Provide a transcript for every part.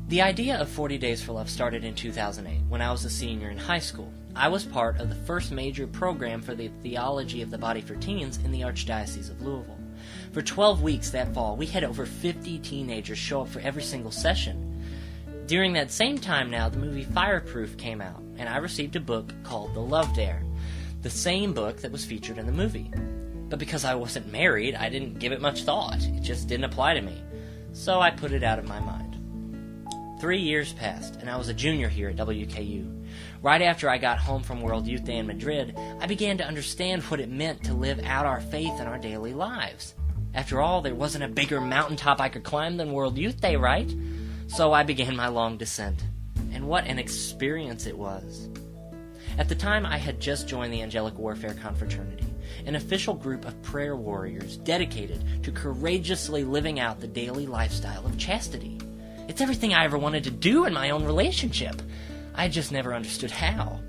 The idea of 40 Days for Love started in 2008 when I was a senior in high school. I was part of the first major program for the Theology of the Body for Teens in the Archdiocese of Louisville. For 12 weeks that fall, we had over 50 teenagers show up for every single session. During that same time now, the movie Fireproof came out, and I received a book called The Love Dare, the same book that was featured in the movie. But because I wasn't married, I didn't give it much thought. It just didn't apply to me. So I put it out of my mind. 3 years passed, and I was a junior here at WKU. Right after I got home from World Youth Day in Madrid, I began to understand what it meant to live out our faith in our daily lives. After all, there wasn't a bigger mountaintop I could climb than World Youth Day, right? So I began my long descent. And what an experience it was. At the time, I had just joined the Angelic Warfare Confraternity, an official group of prayer warriors dedicated to courageously living out the daily lifestyle of chastity. It's everything I ever wanted to do in my own relationship. I just never understood how.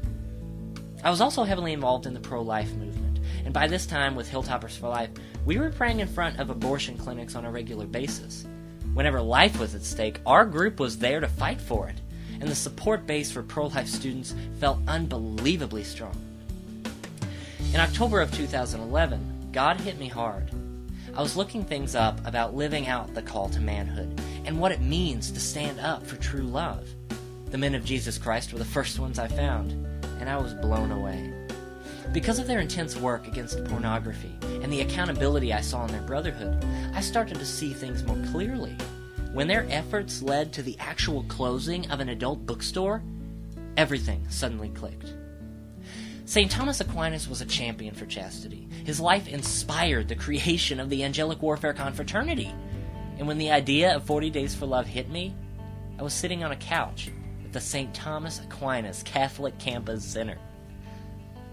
I was also heavily involved in the pro-life movement, and by this time, with Hilltoppers for Life, we were praying in front of abortion clinics on a regular basis. Whenever life was at stake, our group was there to fight for it, and the support base for pro-life students felt unbelievably strong. In October of 2011, God hit me hard. I was looking things up about living out the call to manhood and what it means to stand up for true love. The Men of Jesus Christ were the first ones I found, and I was blown away. Because of their intense work against pornography and the accountability I saw in their brotherhood, I started to see things more clearly. When their efforts led to the actual closing of an adult bookstore, everything suddenly clicked. St. Thomas Aquinas was a champion for chastity. His life inspired the creation of the Angelic Warfare Confraternity. And when the idea of 40 Days for Love hit me, I was sitting on a couch at the St. Thomas Aquinas Catholic Campus Center.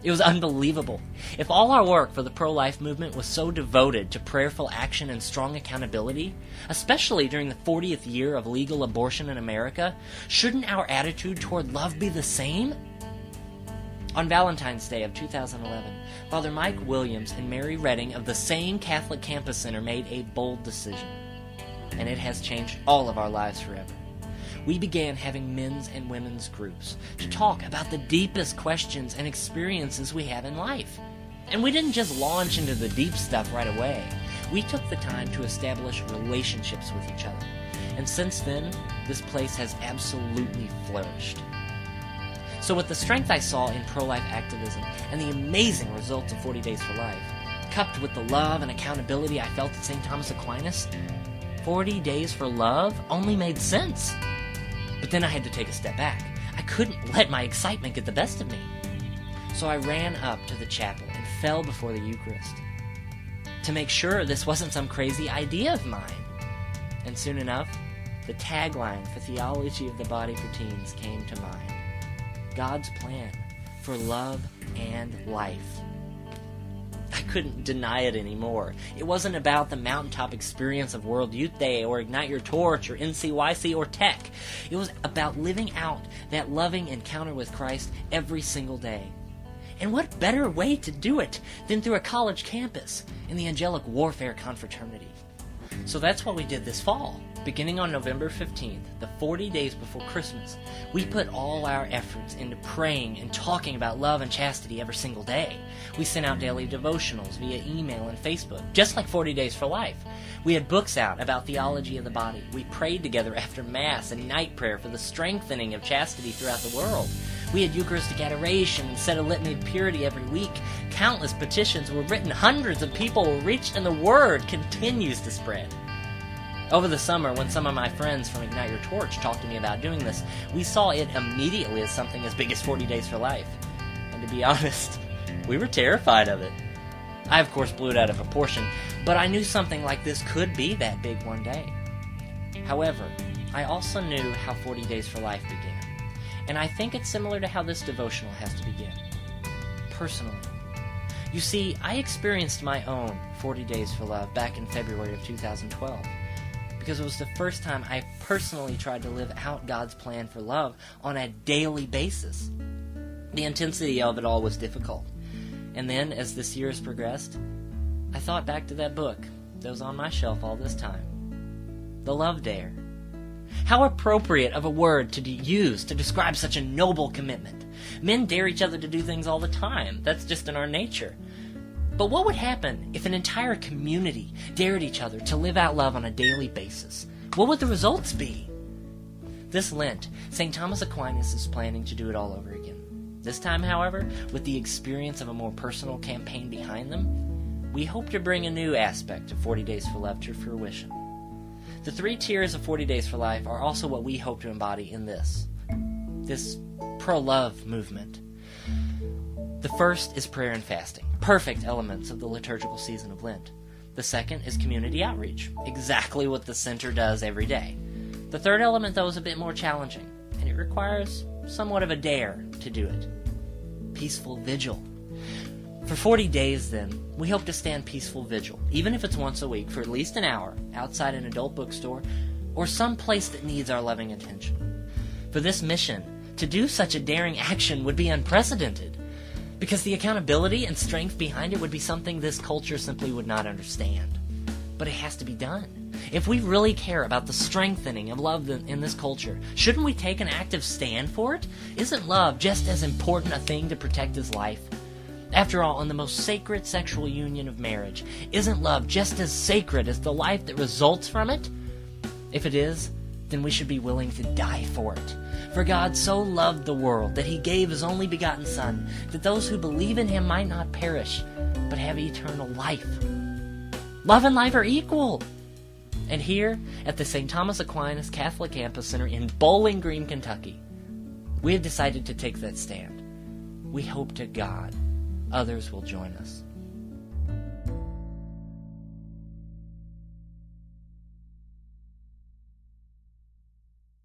It was unbelievable. If all our work for the pro-life movement was so devoted to prayerful action and strong accountability, especially during the 40th year of legal abortion in America, shouldn't our attitude toward love be the same? On Valentine's Day of 2011, Father Mike Williams and Mary Redding of the same Catholic Campus Center made a bold decision, and it has changed all of our lives forever. We began having men's and women's groups to talk about the deepest questions and experiences we have in life. And we didn't just launch into the deep stuff right away. We took the time to establish relationships with each other. And since then, this place has absolutely flourished. So with the strength I saw in pro-life activism and the amazing results of 40 Days for Life, coupled with the love and accountability I felt at St. Thomas Aquinas, 40 Days for Love only made sense. But then I had to take a step back. I couldn't let my excitement get the best of me. So I ran up to the chapel and fell before the Eucharist to make sure this wasn't some crazy idea of mine. And soon enough, the tagline for Theology of the Body for Teens came to mind. God's plan for love and life. I couldn't deny it anymore. It wasn't about the mountaintop experience of World Youth Day or Ignite Your Torch or NCYC or Tech. It was about living out that loving encounter with Christ every single day. And what better way to do it than through a college campus in the Angelic Warfare Confraternity? So that's what we did this fall. Beginning on November 15th, the 40 days before Christmas, we put all our efforts into praying and talking about love and chastity every single day. We sent out daily devotionals via email and Facebook, just like 40 Days for Life. We had books out about theology of the body. We prayed together after Mass and night prayer for the strengthening of chastity throughout the world. We had Eucharistic adoration and said a litany of purity every week. Countless petitions were written. Hundreds of people were reached, and the word continues to spread. Over the summer, when some of my friends from Ignite Your Torch talked to me about doing this, we saw it immediately as something as big as 40 Days for Life. And to be honest, we were terrified of it. I, of course, blew it out of proportion, but I knew something like this could be that big one day. However, I also knew how 40 Days for Life began, and I think it's similar to how this devotional has to begin. Personally. You see, I experienced my own 40 Days for Love back in February of 2012. Because it was the first time I personally tried to live out God's plan for love on a daily basis. The intensity of it all was difficult. And then, as this year has progressed, I thought back to that book that was on my shelf all this time. The Love Dare. How appropriate of a word to use to describe such a noble commitment. Men dare each other to do things all the time. That's just in our nature. But what would happen if an entire community dared each other to live out love on a daily basis? What would the results be? This Lent, St. Thomas Aquinas is planning to do it all over again. This time, however, with the experience of a more personal campaign behind them, we hope to bring a new aspect of 40 Days for Love to fruition. The 3 tiers of 40 Days for Life are also what we hope to embody in this pro-love movement. The first is prayer and fasting, perfect elements of the liturgical season of Lent. The second is community outreach, exactly what the center does every day. The third element, though, is a bit more challenging, and it requires somewhat of a dare to do it. Peaceful vigil. For 40 days, then, we hope to stand peaceful vigil, even if it's once a week, for at least an hour, outside an adult bookstore, or some place that needs our loving attention. For this mission, to do such a daring action would be unprecedented, because the accountability and strength behind it would be something this culture simply would not understand. But it has to be done. If we really care about the strengthening of love in this culture, shouldn't we take an active stand for it? Isn't love just as important a thing to protect as life? After all, in the most sacred sexual union of marriage, isn't love just as sacred as the life that results from it? If it is, then we should be willing to die for it. For God so loved the world that he gave his only begotten Son, that those who believe in him might not perish, but have eternal life. Love and life are equal. And here, at the St. Thomas Aquinas Catholic Campus Center in Bowling Green, Kentucky, we have decided to take that stand. We hope to God others will join us.